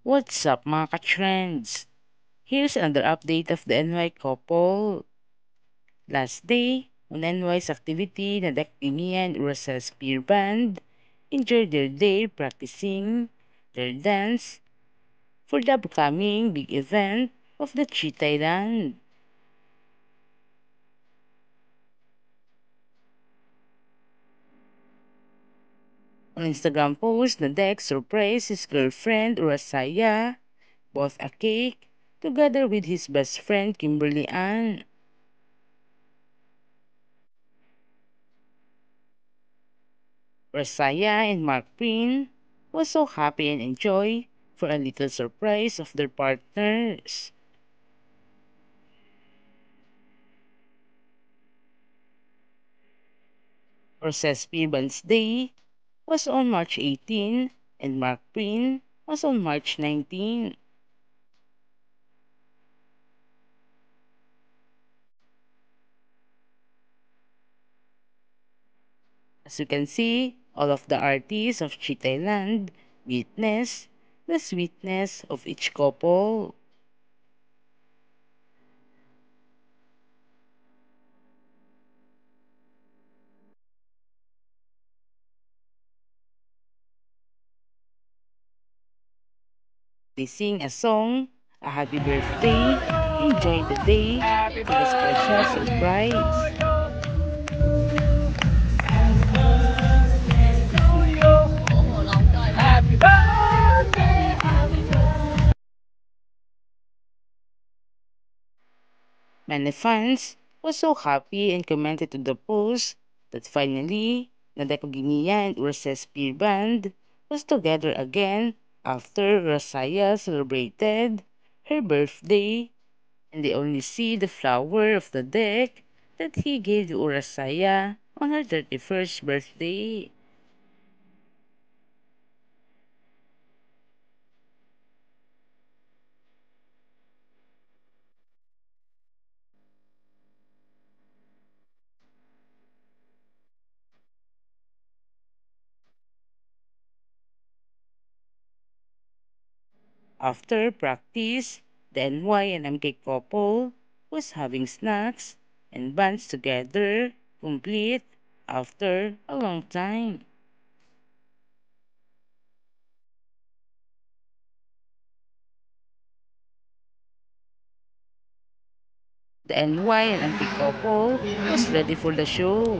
What's up mga ka-trends? Here's another update of the NY couple. Last day, on NY's activity, Nadakdimi and Russell Spear Band enjoyed their day practicing their dance for the upcoming big event of the Cheetah Island. On Instagram post, Nadek surprised his girlfriend Urasaya, bought a cake, together with his best friend Kimberly Ann. Rosaya and Mark Prin was so happy and enjoy for a little surprise of their partners. Rosa's Piban's Day was on March 18 and Mark Prin was on March 19. As you can see, all of the artists of Chitailand witness the sweetness of each couple. They sing a song, a happy birthday, enjoy the day for the special surprise. Many fans were so happy and commented to the post that finally Nadeko Giniya and Ursa Spear Band was together again after Rosaya celebrated her birthday, and they only see the flower of the deck that he gave to Urasaya on her 31st birthday. After practice, the NY and MK couple was having snacks and bands together, complete after a long time. The NY and MK couple was ready for the show.